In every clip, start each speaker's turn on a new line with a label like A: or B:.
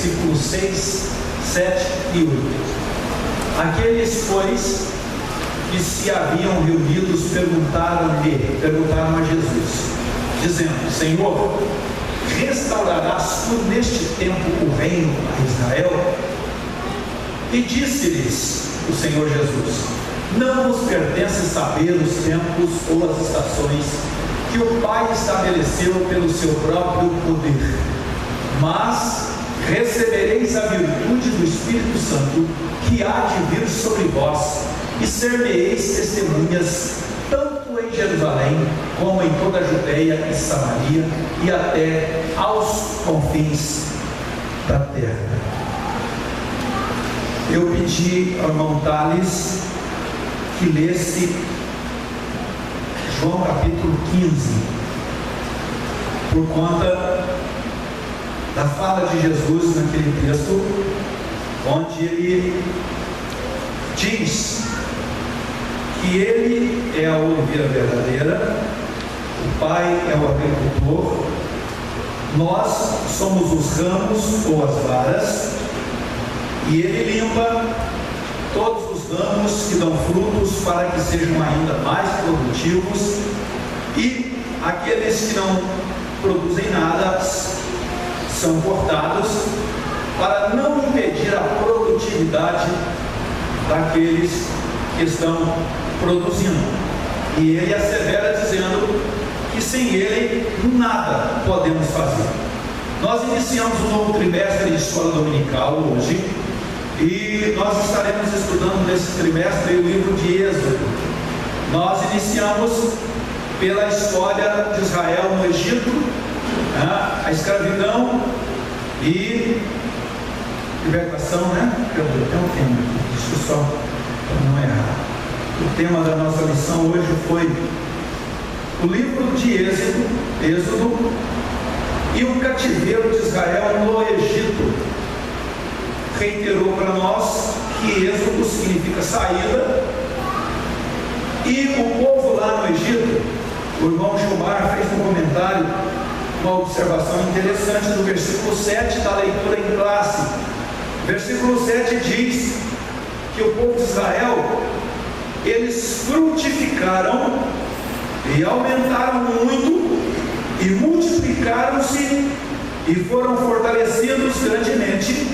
A: versículos 6, 7 e 8. Aqueles, pois, que se haviam reunidos perguntaram a Jesus, dizendo: Senhor, restaurarás tu neste tempo o reino a Israel? E disse-lhes o Senhor Jesus: não vos pertence saber os tempos ou as estações que o Pai estabeleceu pelo seu próprio poder, mas recebereis a virtude do Espírito Santo que há de vir sobre vós, e ser-me-eis testemunhas tanto em Jerusalém como em toda a Judeia e Samaria e até aos confins da terra. Eu pedi ao irmão Thales que lesse João capítulo 15, por conta da fala de Jesus naquele texto, onde ele diz que ele é a oliveira verdadeira, o Pai é o agricultor, nós somos os ramos ou as varas, e ele limpa todos os ramos que dão frutos para que sejam ainda mais produtivos, e aqueles que não produzem nada são cortados para não impedir a produtividade daqueles que estão produzindo. E ele assevera dizendo que sem ele nada podemos fazer. Nós iniciamos um novo trimestre de escola dominical hoje, e nós estaremos estudando nesse trimestre o livro de Êxodo. Nós iniciamos pela história de Israel no Egito, a escravidão e libertação, né? Tem um tema aqui, deixa eu só para não errar. O tema da nossa lição hoje foi o livro de Êxodo e o cativeiro de Israel no Egito. Reiterou para nós que Êxodo significa saída, e o povo lá no Egito, o irmão Gilmar fez um comentário, uma observação interessante do versículo 7 da leitura em classe. Versículo 7 diz que o povo de Israel, eles frutificaram e aumentaram muito e multiplicaram-se e foram fortalecidos grandemente,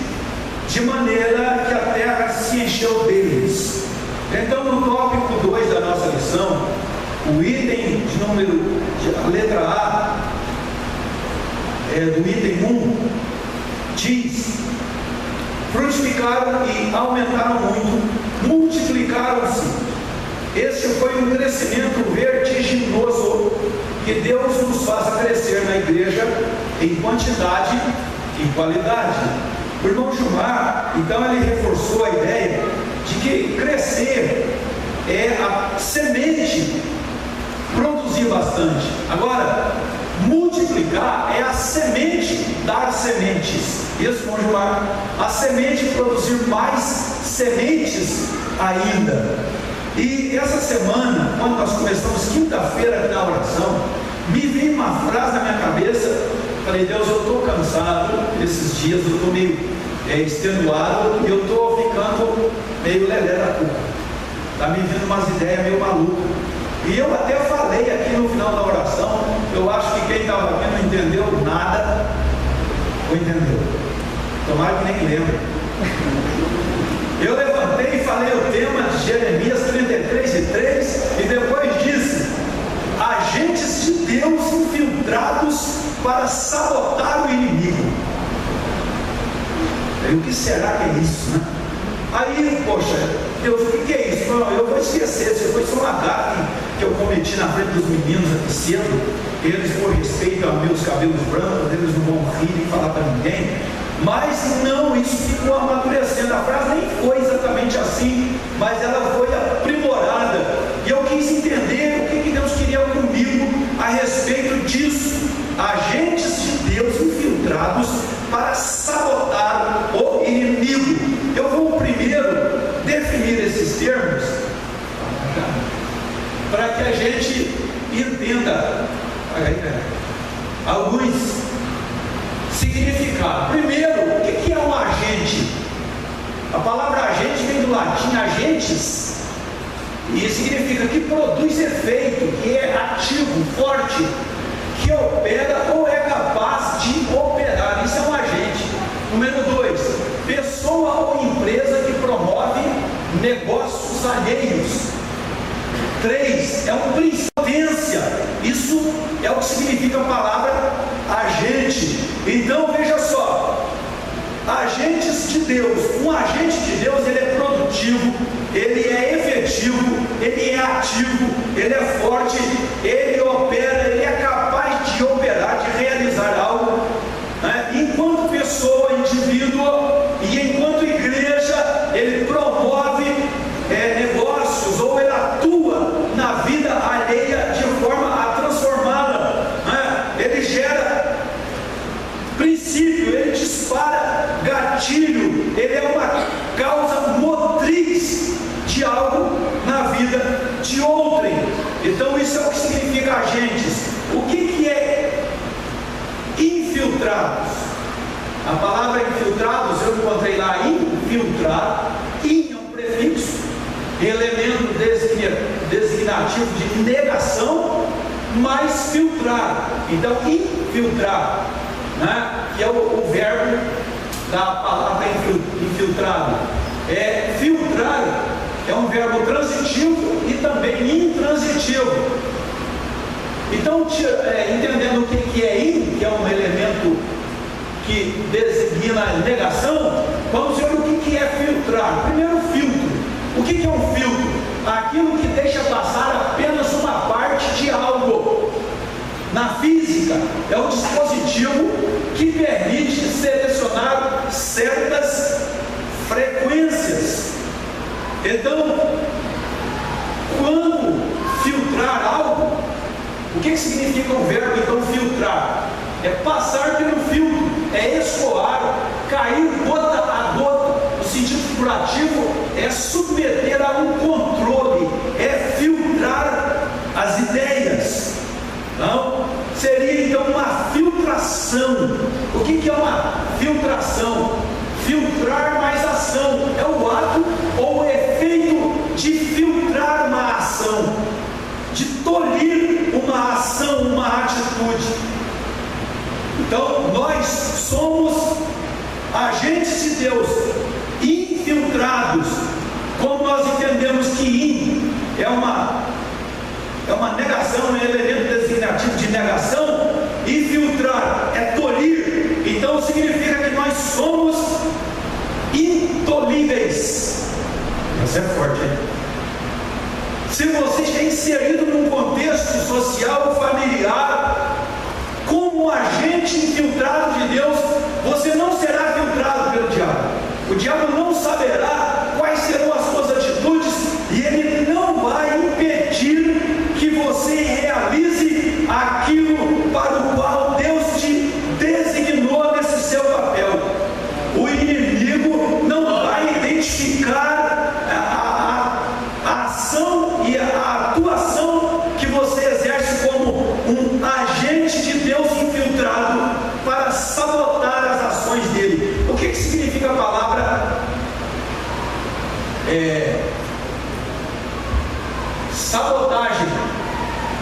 A: de maneira que a terra se encheu deles. Então, no tópico 2 da nossa lição, o item de número, a letra A, do item 1, diz: frutificaram e aumentaram muito, multiplicaram-se. Este foi um crescimento vertiginoso que Deus nos faz crescer na igreja em quantidade e qualidade. O irmão Gilmar, então, ele reforçou a ideia de que crescer é a semente produzir bastante. Agora, multiplicar é a semente dar sementes. Isso, irmão Gilmar, a semente produzir mais sementes ainda. E essa semana, quando nós começamos quinta-feira na oração, me veio uma frase na minha cabeça. Falei: Deus, eu estou cansado esses dias, eu estou meio extenuado, e eu estou ficando meio lelé da cuca. Está me vindo umas ideias meio malucas. E eu até falei aqui no final da oração, eu acho que quem estava aqui não entendeu nada, ou entendeu? Tomara que nem lembra. Eu levantei e falei o tema de Jeremias 33:3, e depois disse: agentes de Deus infiltrados para sabotar o inimigo. E o que será que é isso, né? Aí, poxa, Deus, o que é isso? Não, eu vou esquecer, isso foi só uma gafe que eu cometi na frente dos meninos aqui cedo. Eles, por respeito aos meus cabelos brancos, eles não vão rir e falar para ninguém. Mas não, isso ficou amadurecendo. A frase nem foi exatamente assim, mas ela foi aprimorada. E eu quis entender o que Deus queria comigo a respeito disso. Agentes de Deus infiltrados para sabotar o inimigo. Eu vou primeiro definir esses termos para que a gente entenda alguns significados. Primeiro, o que é que produz efeito, que é ativo, forte, que opera ou é capaz de operar. Isso é um agente. Número 2, pessoa ou empresa que promove negócios alheios. 3, é um princípio. Isso é o que significa a palavra agente. Então veja só, agentes de Deus. Um agente de Deus, ele é produtivo, ele é efetivo, ele é ativo, ele é forte, ele opera, ele é capaz de operar, de realizar algo, né? Enquanto pessoa, indivíduo e enquanto igreja, ele promove negócios, ou ele atua na vida alheia de forma a transformá-la, né? Ele gera princípio, ele dispara gatilho, ele é uma causa motriz de algo na vida de outrem. Então isso é o que significa agentes. O que é infiltrados? A palavra infiltrados, eu encontrei lá infiltrar, in é um prefixo, elemento designativo de negação, mais filtrar. Então infiltrar, né? Que é o verbo da palavra infiltrado. Filtrar é um verbo transitivo e também intransitivo. Então, entendendo o que é in, que é um elemento que designa negação, vamos ver o que é filtrar. Primeiro, filtro. O que é um filtro? Aquilo que deixa passar apenas uma parte de algo. Na física, é um dispositivo que permite selecionar certas frequências. Então, quando filtrar algo, o que significa o verbo então filtrar? É passar pelo filtro, é escoar, cair gota a gota. No sentido figurativo, é submeter a um controle, é filtrar as ideias. Não? Seria então uma filtração. O que é uma filtração? Filtrar mais ação. É o ato ou o efeito de filtrar uma ação, de tolir uma ação, uma atitude. Então nós somos agentes de Deus, infiltrados. Como nós entendemos que in é uma negação, é um elemento designativo de negação, e filtrar é tolir. Então significa que nós somos intolíveis. Isso é forte, hein? Se você está inserido num contexto social ou familiar, como agente infiltrado de Deus, você não será filtrado pelo diabo. O diabo não saberá quais serão as suas atitudes e ele não vai impedir que você realize aquilo para o qual Deus te designou nesse seu papel. O inimigo não vai identificar a ação e a atuação que você exerce como um agente de Deus infiltrado para sabotar as ações dele. O que significa a palavra sabotagem?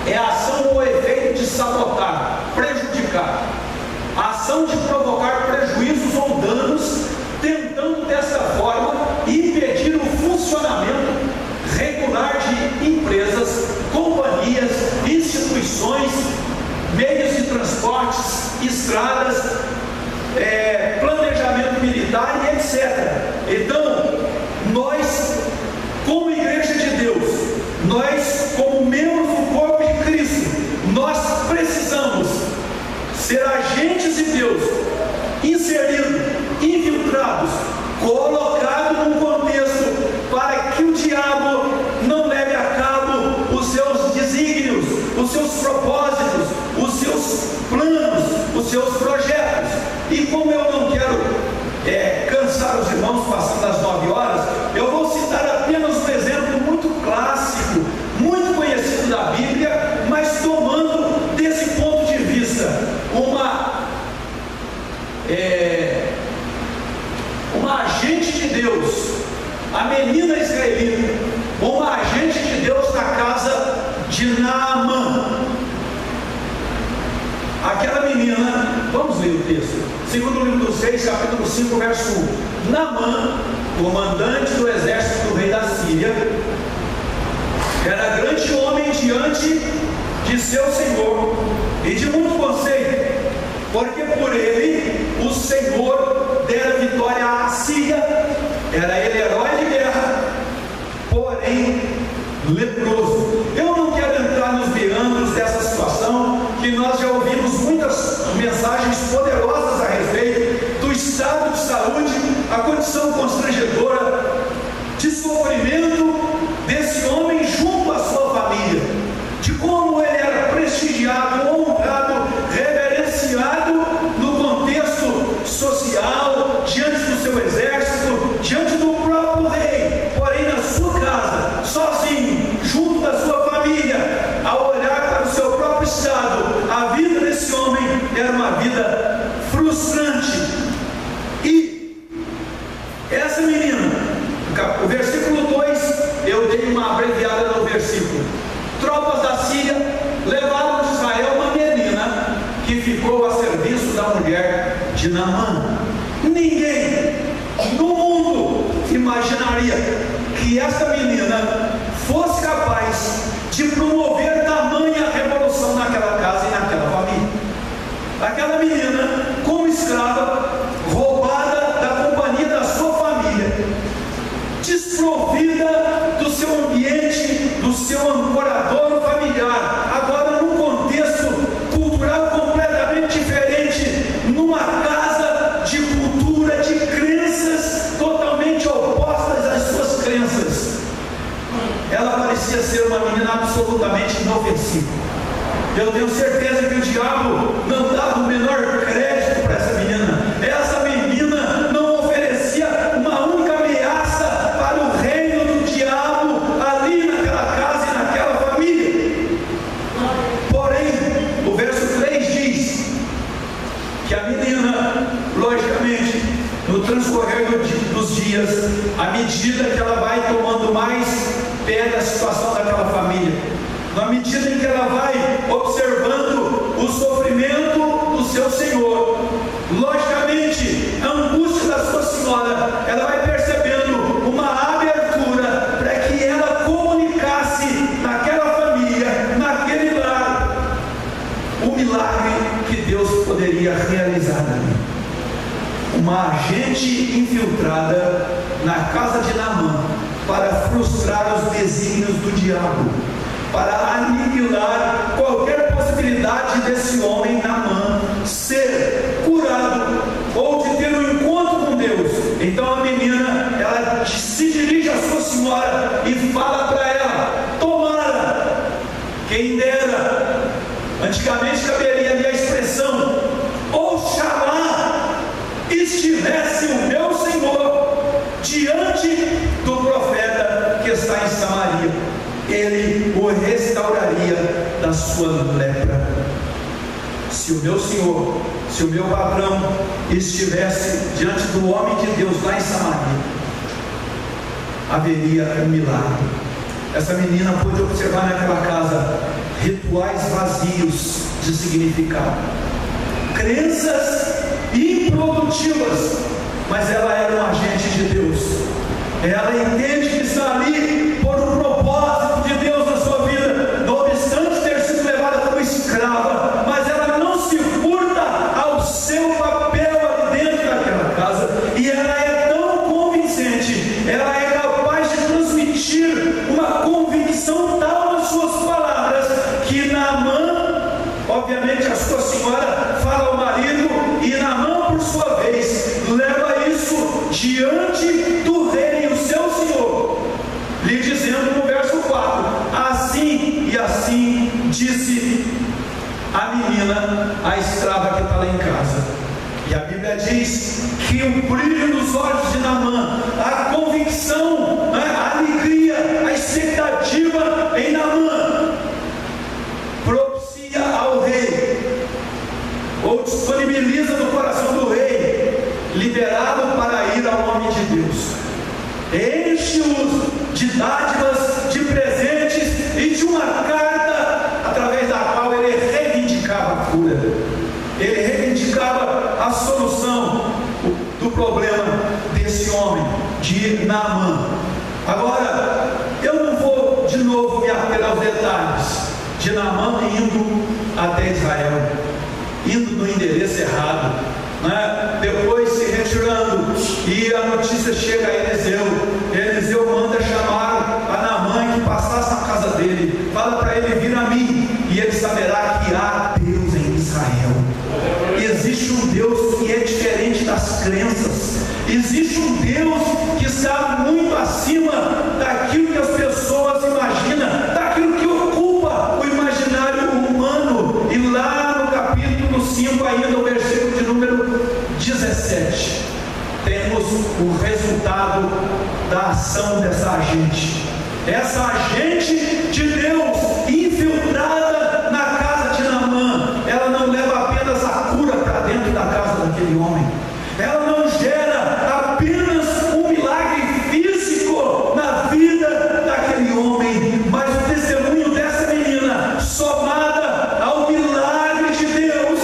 A: É a ação ou efeito de sabotar, prejudicar, a ação de provocar prejuízos ou danos, tentando dessa forma impedir o funcionamento regular de empresas, companhias, instituições, meios de transportes, estradas, planejamento militar e etc. Então, nós, como igreja de Deus, nós, como membros do corpo de Cristo, nós precisamos ser agentes de Deus, inseridos, infiltrados, colocados num contexto para que o diabo não leve a cabo os seus desígnios, os seus propósitos, os seus planos, os seus projetos. E como eu não quero cansar os irmãos passando das 9 horas, eu vou citar apenas um exemplo muito clássico, muito conhecido da Bíblia, mas tomando desse ponto de vista uma agente de Deus, a menina israelita, uma agente de Deus na casa de Naamã. Aquela menina, vamos ler o texto, segundo livro dos Reis, capítulo 5, verso 1. Naamã, comandante do exército do rei da Síria, era grande homem diante de seu senhor e de muito conceito, porque por ele o Senhor dera vitória à Síria. Era ele herói de guerra, porém leproso. Eu não quero entrar nos meandros dessa situação, que nós já ouvimos muitas mensagens poderosas a respeito do estado de saúde, a condição constrangedora de sofrimento desse homem junto à sua família, de como ele era prestigiado, honrado, reverenciado no contexto social, diante do seu exército, diante do próprio rei, porém na sua casa, sozinho, junto da sua família, ao olhar para o seu próprio estado, a vida desse homem era uma vida frustrante. E essa menina, o versículo 2, eu dei uma abreviada no versículo. Tropas da Síria levaram de Israel uma menina que ficou a serviço da mulher de Naamã. Ninguém no mundo imaginaria que essa menina fosse capaz de promover tamanha revolução naquela casa e naquela família. Aquela menina, como escrava, roubada da companhia da sua família, desprovida do seu ambiente, do seu ancorador familiar, agora num contexto cultural completamente diferente, numa casa de cultura, de crenças totalmente opostas às suas crenças. Ela parecia ser uma menina absolutamente inofensiva. Eu tenho certeza que o diabo não dava o menor crédito para essa menina. Essa menina não oferecia uma única ameaça para o reino do diabo ali naquela casa e naquela família. Porém, o verso 3 diz que a menina, logicamente, no transcorrer dos dias, à medida que ela vai tomando mais pé da situação daquela família, na medida em que ela vai observando o sofrimento do seu senhor, logicamente, a angústia da sua senhora, ela vai percebendo uma abertura para que ela comunicasse naquela família, naquele lar, o milagre que Deus poderia realizar ali. Uma agente infiltrada na casa de Naamã para frustrar os desígnios do diabo, para aniquilar qualquer possibilidade desse homem Naamã ser curado ou de ter um encontro com Deus. Então a menina, ela se dirige à sua senhora e fala para ela: tomara, quem dera, antigamente caberia ali a expressão, oxalá estivesse o meu Senhor diante do profeta que está em Samaria, ele o restauraria da sua lepra. Se o meu Senhor, se o meu patrão estivesse diante do homem de Deus lá em Samaria, haveria um milagre. Essa menina pôde observar naquela casa rituais vazios de significado, crenças improdutivas, mas ela era um agente de Deus. Ela entende que está ali por um propósito de Deus na sua vida, não obstante ter sido levada como escrava, mas ela não se furta ao seu papel ali dentro daquela casa, e ela é tão convincente, ela é capaz de transmitir uma convicção tal nas suas palavras, que Naamã, obviamente a sua senhora, fala ao marido, e Naamã por sua vez leva isso diante do rei, o seu senhor, lhe dizendo no verso 4: assim e assim disse a menina, a escrava que está lá em casa. E a Bíblia diz que o brilho nos olhos de Naamã, a convicção, a alegria, a expectativa em Naamã propicia ao rei, ou disponibiliza no coração do rei, liberado para ir ao homem de Deus, enche-os de dádivas, de presentes existia uma carta através da qual ele reivindicava a cura, ele reivindicava a solução do problema desse homem, de Naamã. Agora, eu não vou de novo me apegar aos detalhes de Naamã indo até Israel, indo no endereço errado, né? Depois se retirando, e a notícia chega a Eliseu. Eliseu manda chamar a Naamã que passasse na casa dele, fala para ele vir a mim, e ele saberá que há Deus em Israel. Existe um Deus que é diferente das crenças, existe um Deus que está muito acima daquilo que as pessoas imaginam, daquilo que ocupa o imaginário humano. E lá no capítulo 5, ainda o versículo de número 17, temos o resultado da ação dessa agente, essa agente de Deus infiltrada na casa de Naamã. Ela não leva apenas a cura para dentro da casa daquele homem, ela não gera apenas um milagre físico na vida daquele homem, mas o testemunho dessa menina, somada ao milagre de Deus,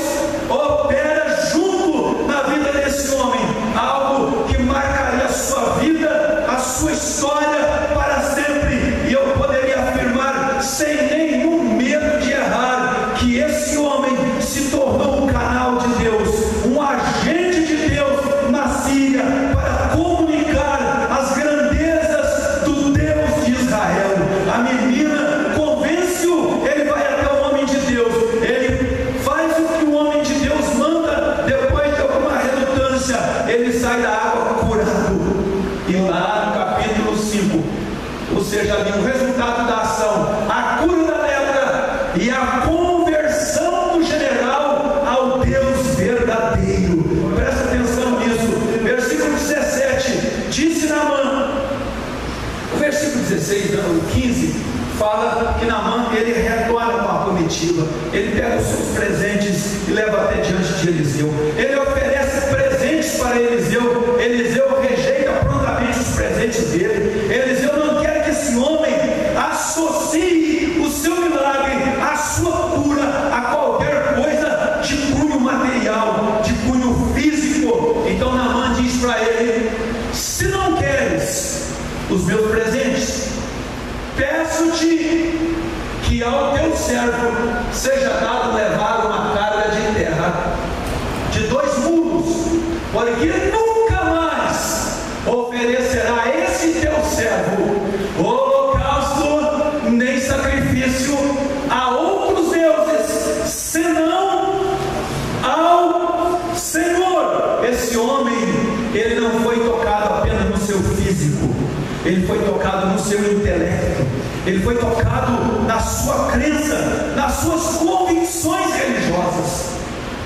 A: opera junto na vida desse homem, algo que marcaria a sua vida, a sua história para sempre. E eu poderia afirmar sem nenhum medo de errar que esse homem se tornou um canal de Deus, um agente de Deus na Síria, para comunicar as grandezas do Deus de Israel. A menina convence-o, ele vai até o homem de Deus, ele faz o que o homem de Deus manda. Depois de alguma relutância, ele sai da água curado. E lá no capítulo 5, ou seja, ali o resultado da ação, a cura da lepra e a conversão do general ao Deus verdadeiro. Presta atenção nisso. Versículo 17, disse Naamã. O versículo 16, o 15, fala que Naamã, ele retorna com a comitiva, ele pega os seus presentes e leva até diante de Eliseu. Ele oferece presentes para Eliseu. Eliseu rejeita prontamente os presentes dele. Eliseu não quer que esse homem associe o seu milagre, a sua cura, a qualquer coisa de cunho material, de cunho físico. Então Naamã diz para ele: se não queres os meus presentes, peço-te que ao teu servo seja dado levar uma carga de terra de 2 mulos, porque nunca mais oferecerá esse teu servo holocausto nem sacrifício a outros deuses, senão ao Senhor. Esse homem, ele não foi tocado apenas no seu físico, ele foi tocado no seu intelecto, ele foi tocado na sua crença, nas suas convicções religiosas.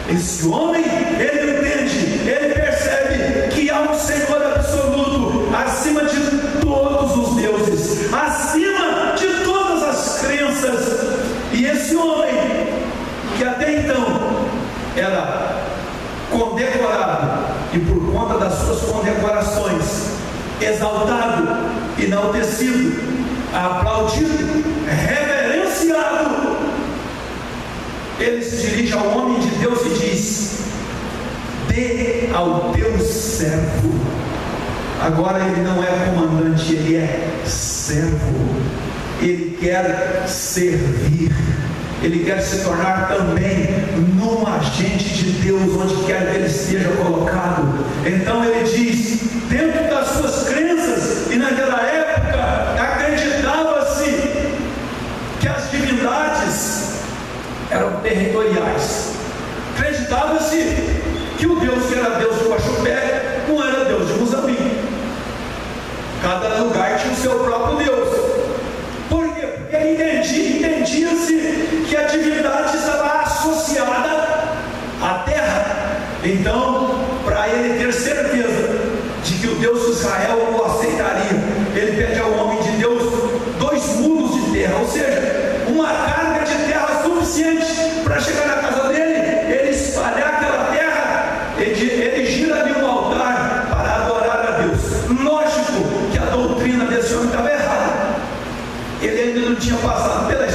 A: Esse homem, ele entende, ele percebe que há um Senhor absoluto, acima de todos os deuses, acima de todas as crenças. E esse homem, que até então era condecorado, e por conta das suas condecorações, exaltado, enaltecido, aplaudido, reverenciado, ele se dirige ao homem de Deus e diz: dê ao teu servo. Agora ele não é comandante, ele é servo. Ele quer servir, ele quer se tornar também num agente de Deus onde quer que ele seja colocado. Então ele diz, dentro das suas crenças, e naquela época acreditava-se que as divindades eram territoriais. Acreditava-se que o Deus que era Deus de Guaxupé não era Deus de Moçambique. Cada lugar tinha o seu próprio Deus. Por quê? Porque entendia-se que a divindade estava associada à terra. Então, para ele ter certeza de que o Deus de Israel o aceitaria, ele pede ao homem de Deus 2 mulos de terra, ou seja, uma carga de terra suficiente para chegar na casa dele, ele espalhar aquela terra, ele gira ali um altar para adorar a Deus. Lógico que a doutrina desse homem estava errada, ele ainda não tinha passado pela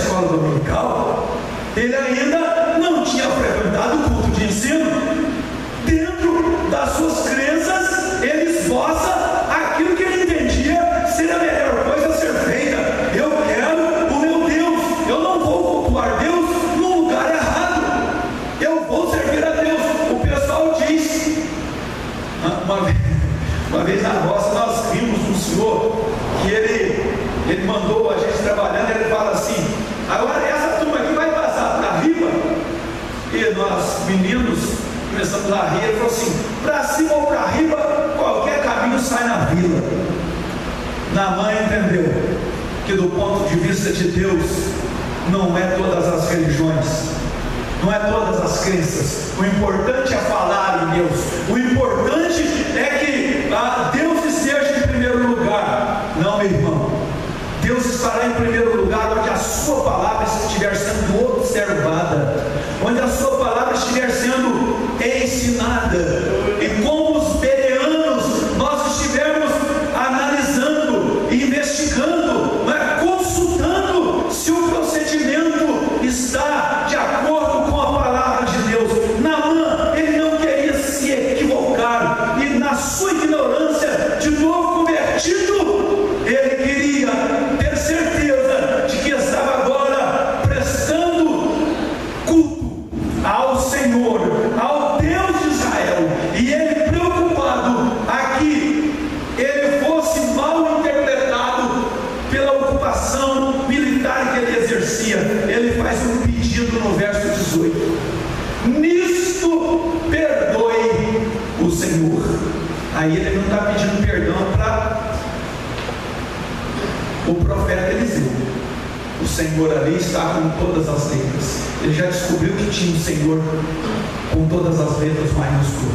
A: vez na roça, nós vimos um senhor que ele mandou a gente trabalhando, ele fala assim: agora essa turma aqui vai passar para riba. E nós, meninos, começamos a rir. Ele falou assim: para cima ou para riba, qualquer caminho sai na vila. Naamã entendeu que do ponto de vista de Deus, não é todas as religiões, não é todas as crenças, o importante é falar em Deus, o importante é que Deus esteja em primeiro lugar. Não, meu irmão, Deus estará em primeiro lugar onde a sua palavra estiver sendo observada, onde a sua palavra estiver sendo ensinada, e como os bereanos nós estivermos analisando, investigando, consultando se o procedimento está de acordo com a palavra de Deus. Naamã, ele não queria se equivocar, e na sua ignorância, de novo convertido, ele queria ter certeza de que estava agora prestando culto ao Senhor, ao Deus de Israel, e ele preocupado a que ele fosse mal interpretado pela ocupação militar que ele exercia, ele faz um pedido no verso 18: nisto perdoe o Senhor. Aí ele não está pedindo perdão para o profeta Eliseu. O Senhor ali está com todas as letras. Ele já descobriu que tinha o Senhor com todas as letras maiúsculas.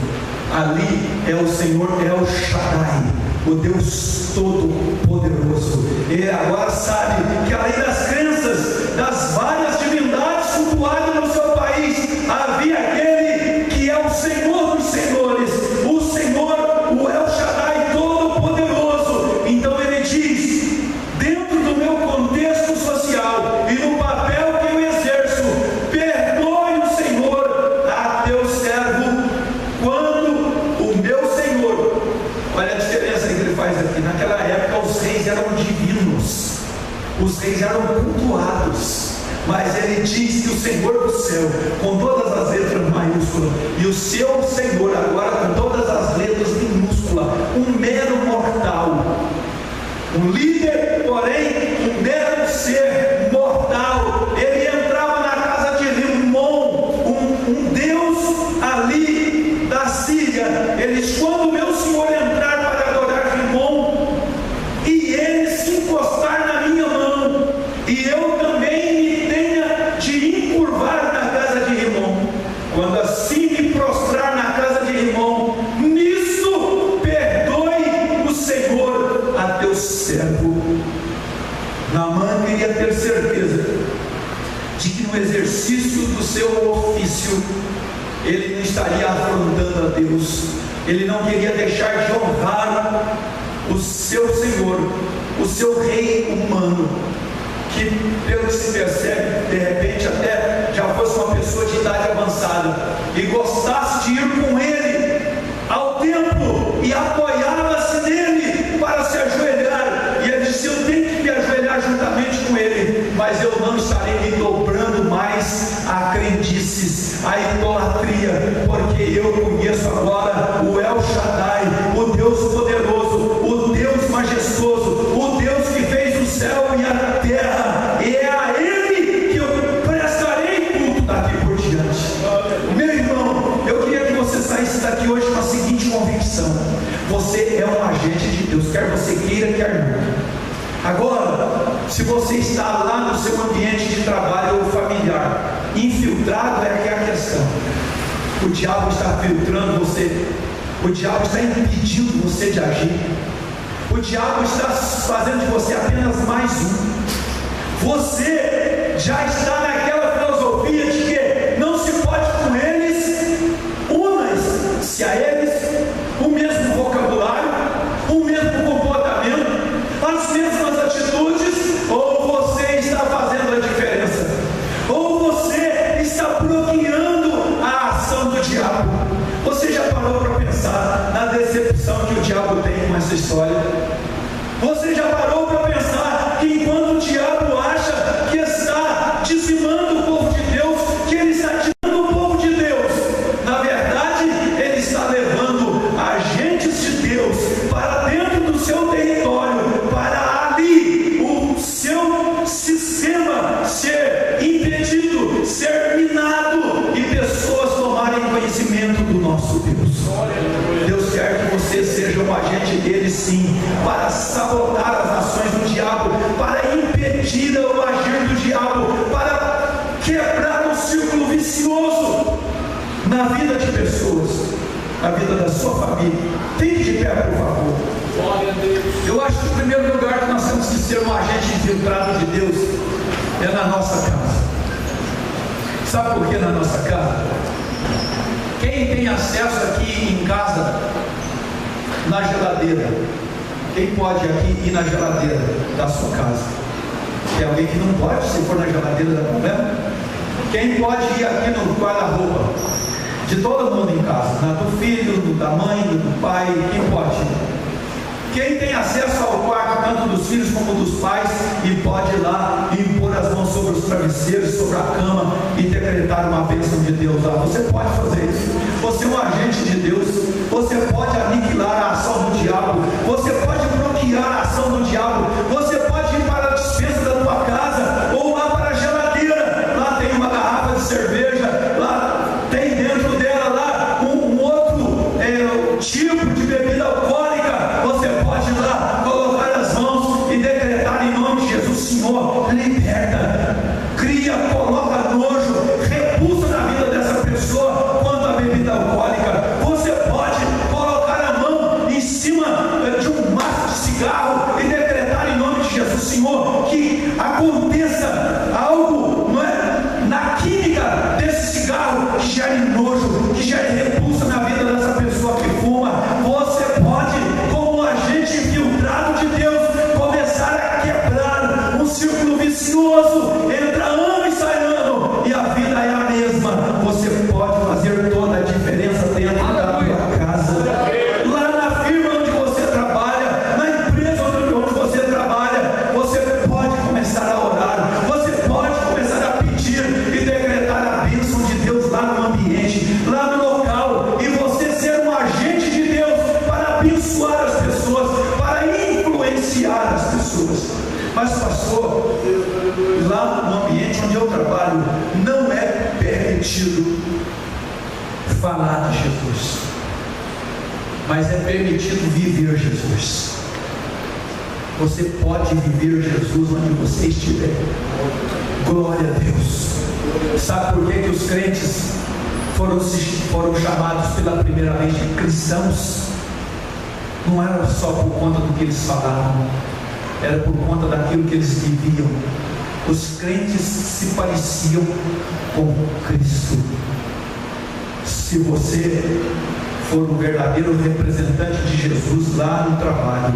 A: Ali é o Senhor El Shaddai, o Deus Todo-Poderoso. Ele agora sabe que além das crenças das várias divindades cultuadas no seu país, havia aquele que é o Senhor dos Senhores, o Senhor, o El Shaddai Todo-Poderoso. Então ele diz: dentro do meu contexto social e no papel que eu exerço, perdoe o Senhor a teu servo, quando o meu Senhor. Olha a diferença que ele faz aqui. Naquela época os reis eram divinos, os reis eram cultuados, mas ele diz que o Senhor do céu, com todas as letras maiúsculas, e o seu Senhor agora com todas as letras minúsculas, um mero mortal, um líder, porém um mero ser mortal. Ele entrava na casa de Rimon, um deus ali da Síria. Ele diz: quando o meu Senhor entrar para adorar Rimon, e ele se encostar na minha mão, e eu também me tenha de encurvar na casa de Rimon, quando assim me prostrar na casa de Rimon, nisso perdoe o Senhor a teu servo. Naamã queria ter certeza de que no exercício do seu ofício ele não estaria afrontando a Deus. Ele não queria deixar de honrar o seu Senhor, o seu rei humano, que, pelo que se percebe, de repente até já fosse uma pessoa de idade avançada e gostasse de ir com ele ao templo e apoiava-se nele para se ajoelhar. E ele disse: eu tenho que me ajoelhar juntamente com ele, mas eu não estarei me dobrando mais a crendices, a idolatria, porque eu conheço agora o El Shaddai, o Deus poderoso, o Deus majestoso, o Deus que fez o céu e a terra, e é a ele que eu prestarei culto daqui por diante. Meu irmão, eu queria que você saísse daqui hoje com a seguinte convicção: você é um agente de Deus, quer você queira, quer não. Agora, se você está lá no seu ambiente de trabalho ou familiar, infiltrado é que é a questão. O diabo está filtrando você, o diabo está impedindo você de agir, o diabo está fazendo de você apenas mais um. Você já está naquela filosofia de que não se pode com eles, unas-se a eles o mesmo vocabulário, o mesmo comportamento, as mesmas atitudes, ou você está fazendo a diferença, ou você está bloqueando a ação do diabo. Você já parou para pensar na decepção que o diabo tem com essa história? Você já parou para pensar que enquanto o diabo acha que está dizimando o povo de Deus, que ele está tirando o povo de Deus, na verdade ele está levando agentes de Deus para um agente dele, sim, para sabotar as ações do diabo, para impedir o agir do diabo, para quebrar um círculo vicioso na vida de pessoas, na vida da sua família. Fique de pé, por favor. Eu acho que, em primeiro lugar, que nós temos que ser um agente infiltrado de Deus é na nossa casa. Sabe por que na nossa casa? Quem tem acesso aqui em casa na geladeira? Quem pode aqui ir na geladeira da sua casa? Tem alguém que não pode? Se for na geladeira, dá problema? Quem pode ir aqui no guarda-roupa? De todo mundo em casa, do filho, da mãe, do pai, quem pode ir? Quem tem acesso ao quarto, tanto dos filhos como dos pais, e pode ir lá e impor as mãos sobre os travesseiros, sobre a cama e decretar uma bênção de Deus lá. Você pode fazer isso. Você é um agente de Deus. Você pode aniquilar a ação do diabo. Você pode bloquear a ação do diabo. Você pode ir para a despensa da tua casa ou lá para a geladeira. Lá tem uma garrafa de cerveja. Lá tem dentro dela lá um outro tipo de bebida alcoólica. Você pode ir lá, colocar as mãos e decretar em nome de Jesus: Senhor, liberta, cria, coloca nojo, repulsa na vida dessa pessoa quanto à bebida alcoólica. Você pode colocar a mão em cima de um maço de cigarro e decretar em nome de Jesus: Senhor, que aconteça algo, não é, na química desse cigarro que gere nojo, que gere repulsa na vida dessa pessoa que fuma. Você pode, como agente infiltrado de Deus, começar a quebrar um círculo vicioso. Entra ano e sai ano e a vida é a mesma. Você pode fazer toda a diferença dentro da tua casa, lá na firma onde você trabalha, na empresa onde você trabalha. Você pode começar a orar, você pode começar a pedir e decretar a bênção de Deus lá no ambiente, lá no local, e você ser um agente de Deus para abençoar as pessoas, para influenciar as pessoas. Mas, pastor, lá no ambiente onde eu trabalho, não é permitido falar de Jesus, mas é permitido viver Jesus. Você pode viver Jesus onde você estiver. Glória a Deus. Sabe por que os crentes foram chamados pela primeira vez de cristãos? Não era só por conta do que eles falavam, era por conta daquilo que eles viviam. Os crentes se pareciam com Cristo. Se você for um verdadeiro representante de Jesus lá no trabalho,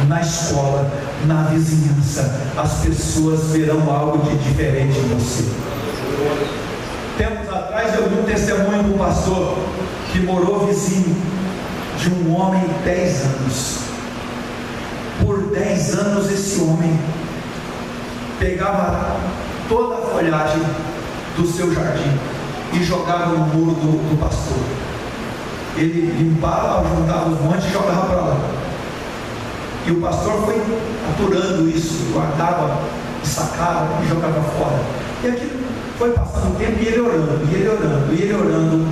A: na escola, na vizinhança, as pessoas verão algo de diferente em você. Tempos atrás eu vi um testemunho de um pastor que morou vizinho de um homem 10 anos. Por 10 anos esse homem pegava toda a folhagem do seu jardim e jogava no muro do pastor. Ele limpava, juntava os montes e jogava para lá. E o pastor foi aturando isso, guardava, sacava e jogava fora. E aquilo foi passando o tempo e ele orando, e ele orando, e ele orando.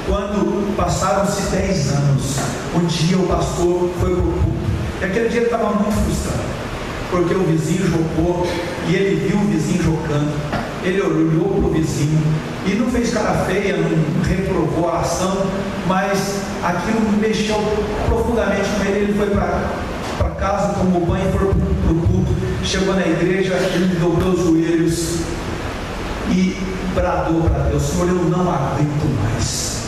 A: Quando passaram-se 10 anos, um dia o pastor foi para o culto. E aquele dia ele estava muito frustrado, porque o vizinho jogou, e ele viu o vizinho jogando. Ele olhou para o vizinho e não fez cara feia, não reprovou a ação, mas aquilo mexeu profundamente com ele. Ele foi para casa, tomou banho, foi para o culto. Chegou na igreja, ele dobrou os joelhos e bradou para Deus: Senhor, eu não aguento mais.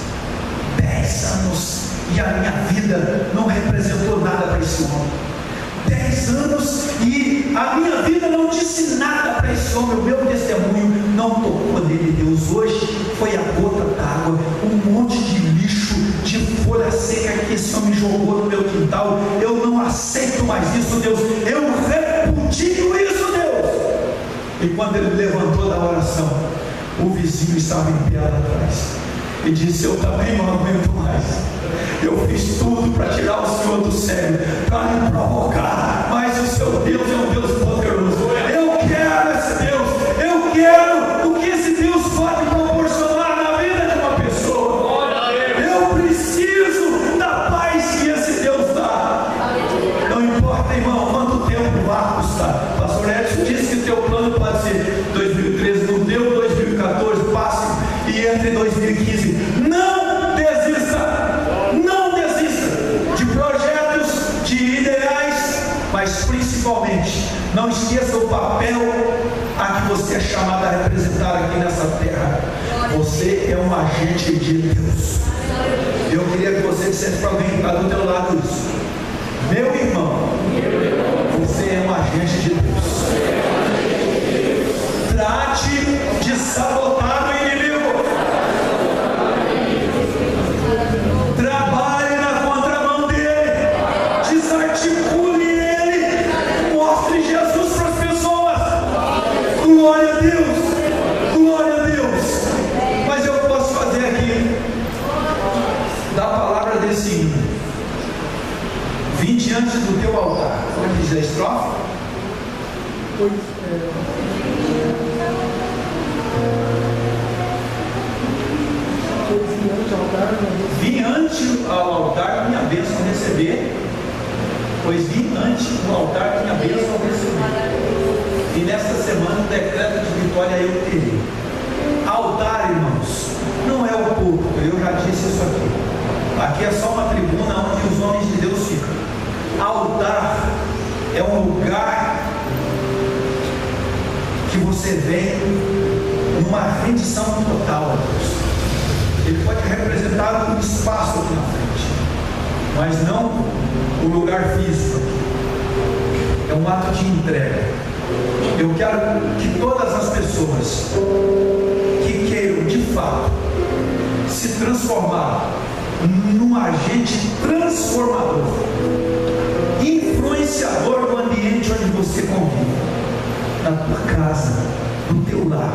A: 10 anos e a minha vida não representou nada para esse homem. 10 anos e a minha vida não disse nada para esse homem. O meu testemunho não tocou nele, Deus. Hoje foi a gota d'água, um monte de lixo, de folha seca que esse homem jogou no meu quintal. Eu não aceito mais isso, Deus. Eu repudio isso, Deus. E quando ele levantou da oração, o vizinho estava em pé lá atrás e disse: eu também não aguento mais. Eu fiz tudo para tirar o Senhor do sério, para me provocar, mas o seu Deus é um Deus poderoso. Eu quero esse Deus, eu quero o que esse Deus pode proporcionar na vida de uma pessoa. Eu preciso da paz que esse Deus dá. principalmente, não esqueça o papel a que você é chamado a representar aqui nessa terra. Você é um agente de Deus. Eu queria que você dissesse para alguém que está do teu lado isso: meu irmão, você é um agente de Deus. Trate de sabotar o inimigo. Trabalhe na contramão dele. Desarticule ele. Mostre Jesus para as pessoas. Glória a Deus. Glória a Deus. Mas eu posso fazer aqui da palavra desse hino: vim diante do teu altar. Como é que diz a estrofe? Vim ante ao altar minha bênção receber, pois vim ante o altar minha bênção receber, e nesta semana o decreto de vitória eu terei. Altar, irmãos, não é o púlpito, eu já disse isso aqui é só uma tribuna onde os homens de Deus ficam. Altar é um lugar que você vem numa rendição total a Deus. Ele pode representar um espaço aqui na frente, mas não o lugar físico. É um ato de entrega. Eu quero que todas as pessoas que queiram de fato se transformar num agente transformador, influenciador do ambiente onde você convive, na tua casa, no teu lar,